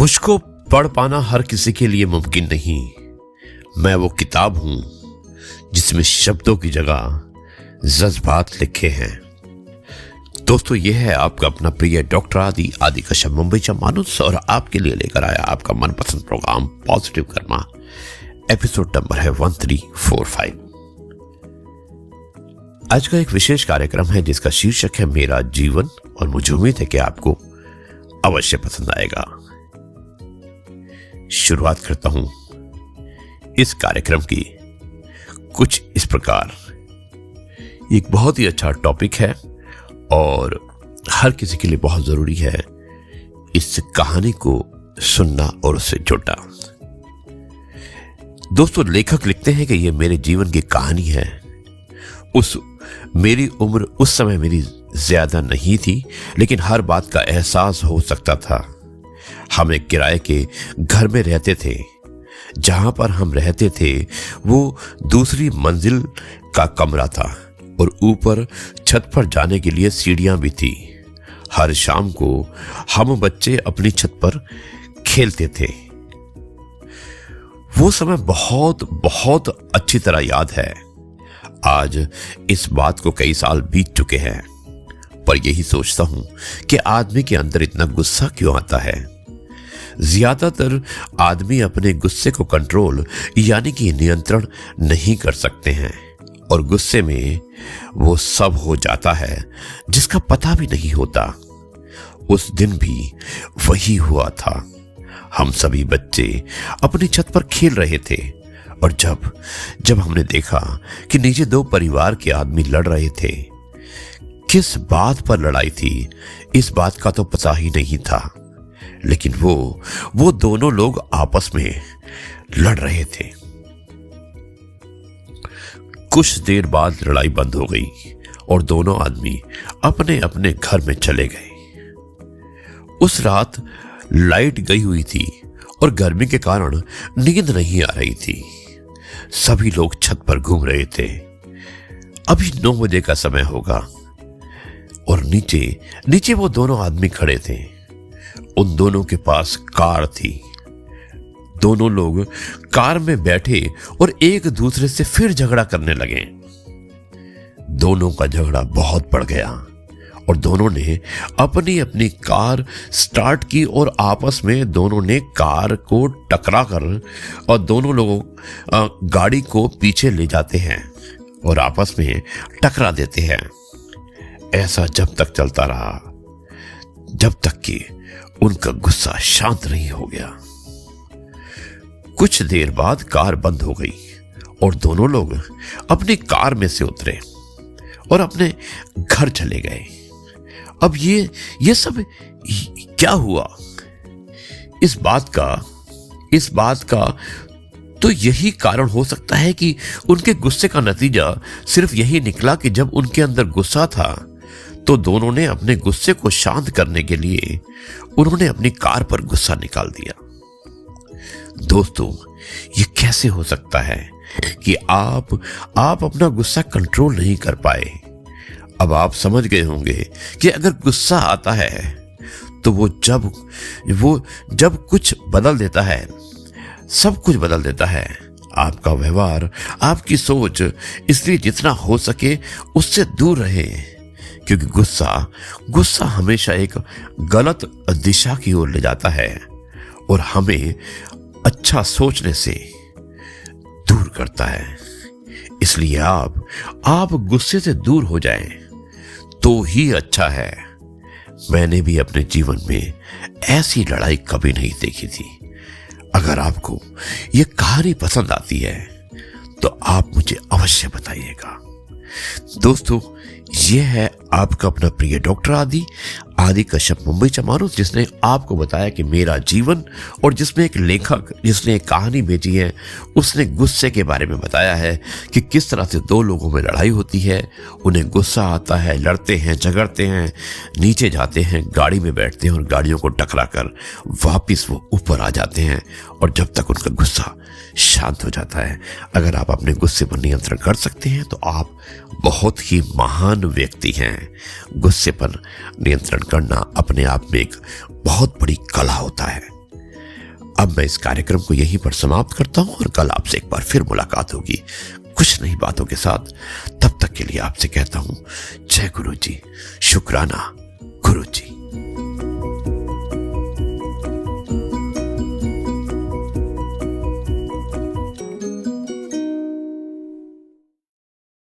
मुझको पढ़ पाना हर किसी के लिए मुमकिन नहीं। मैं वो किताब हूं जिसमें शब्दों की जगह जज्बात लिखे हैं। दोस्तों, यह है आपका अपना प्रिय डॉक्टर आदि कश्यप मुंबई चा मानुस और आपके लिए लेकर आया आपका मनपसंद program positive karma. Episode number है 1345। आज का एक विशेष कार्यक्रम है जिसका शीर्षक है मेरा जीवन, और मुझे उम्मीद है कि आपको अवश्य पसंद आएगा। शुरुआत करता हूं इस कार्यक्रम की कुछ इस प्रकार। एक बहुत ही अच्छा टॉपिक है और हर किसी के लिए बहुत जरूरी है इस कहानी को सुनना और उससे जुड़ना। दोस्तों, लेखक लिखते हैं कि यह मेरे जीवन की कहानी है। मेरी उम्र उस समय मेरी ज्यादा नहीं थी, लेकिन हर बात का एहसास हो सकता था। हम एक किराए के घर में रहते थे। जहां पर हम रहते थे वो दूसरी मंजिल का कमरा था और ऊपर छत पर जाने के लिए सीढ़ियां भी थी। हर शाम को हम बच्चे अपनी छत पर खेलते थे। वो समय बहुत बहुत अच्छी तरह याद है। आज इस बात को कई साल बीत चुके हैं, पर यही सोचता हूं कि आदमी के अंदर इतना गुस्सा क्यों आता है। ज्यादातर आदमी अपने गुस्से को कंट्रोल यानी कि नियंत्रण नहीं कर सकते हैं, और गुस्से में वो सब हो जाता है जिसका पता भी नहीं होता। उस दिन भी वही हुआ था। हम सभी बच्चे अपनी छत पर खेल रहे थे, और जब हमने देखा कि नीचे दो परिवार के आदमी लड़ रहे थे। किस बात पर लड़ाई थी इस बात का तो पता ही नहीं था, लेकिन वो दोनों लोग आपस में लड़ रहे थे। कुछ देर बाद लड़ाई बंद हो गई और दोनों आदमी अपने अपने घर में चले गए। उस रात लाइट गई हुई थी और गर्मी के कारण नींद नहीं आ रही थी। सभी लोग छत पर घूम रहे थे। अभी 9 बजे का समय होगा और नीचे वो दोनों आदमी खड़े थे। उन दोनों के पास कार थी। दोनों लोग कार में बैठे और एक दूसरे से फिर झगड़ा करने लगे। दोनों का झगड़ा बहुत बढ़ गया और दोनों ने अपनी अपनी कार स्टार्ट की और आपस में दोनों ने कार को टकरा कर और दोनों लोगों गाड़ी को पीछे ले जाते हैं और आपस में टकरा देते हैं। ऐसा जब तक चलता रहा जब तक कि उनका गुस्सा शांत नहीं हो गया। कुछ देर बाद कार बंद हो गई और दोनों लोग अपनी कार में से उतरे और अपने घर चले गए। अब ये सब क्या हुआ? इस बात का तो यही कारण हो सकता है कि उनके गुस्से का नतीजा सिर्फ यही निकला कि जब उनके अंदर गुस्सा था तो दोनों ने अपने गुस्से को शांत करने के लिए उन्होंने अपनी कार पर गुस्सा निकाल दिया। दोस्तों, ये कैसे हो सकता है कि आप अपना गुस्सा कंट्रोल नहीं कर पाए? अब आप समझ गए होंगे कि अगर गुस्सा आता है तो वो जब कुछ बदल देता है, सब कुछ बदल देता है। आपका व्यवहार, आपकी सोच। इसलिए जितना हो सके उससे दूर रहे, क्योंकि गुस्सा हमेशा एक गलत दिशा की ओर ले जाता है और हमें अच्छा सोचने से दूर करता है। इसलिए आप गुस्से से दूर हो जाएं तो ही अच्छा है। मैंने भी अपने जीवन में ऐसी लड़ाई कभी नहीं देखी थी। अगर आपको ये कहानी पसंद आती है तो आप मुझे अवश्य बताइएगा। दोस्तों, ये है आपका अपना प्रिय डॉक्टर आदि कश्यप मुंबई चा मानुस, जिसने आपको बताया कि मेरा जीवन, और जिसमें एक लेखक जिसने एक कहानी भेजी है उसने गुस्से के बारे में बताया है कि किस तरह से दो लोगों में लड़ाई होती है। उन्हें गुस्सा आता है, लड़ते हैं, झगड़ते हैं, नीचे जाते हैं, गाड़ी में बैठते हैं और गाड़ियों को टकरा कर वापिस वो ऊपर आ जाते हैं, और जब तक उनका गुस्सा शांत हो जाता है। अगर आप अपने गुस्से पर नियंत्रण कर सकते हैं तो आप बहुत ही महान व्यक्ति हैं। गुस्से पर नियंत्रण करना अपने आप में एक बहुत बड़ी कला होता है। अब मैं इस कार्यक्रम को यहीं पर समाप्त करता हूं और कल आपसे एक बार फिर मुलाकात होगी कुछ नई बातों के साथ। तब तक के लिए आपसे कहता हूं जय गुरु जी, शुक्राना गुरु जी।